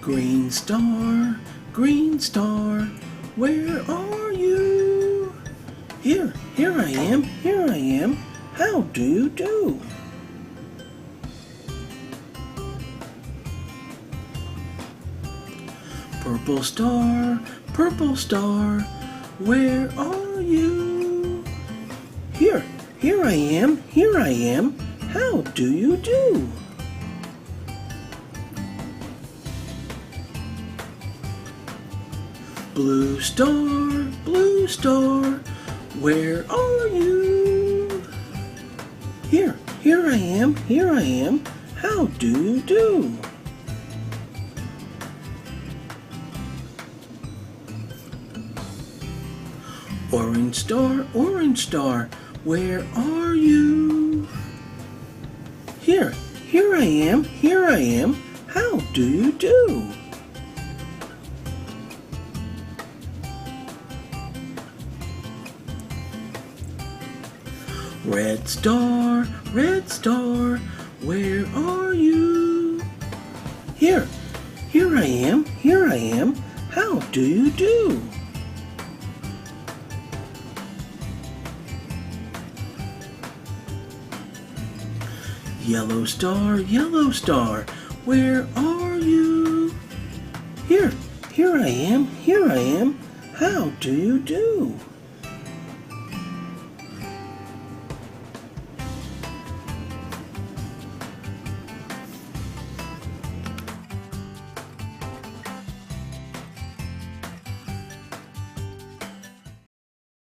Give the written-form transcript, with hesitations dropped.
green star, where are you? Here I am, how do you do? Purple star, where are you? Here I am, how do you do? Blue star, where are you? Here I am, how do you do? Orange star, where are you? Here I am, how do you do? Red star, where are you? Here I am, how do you do? Yellow star, where are you? Here I am, how do you do?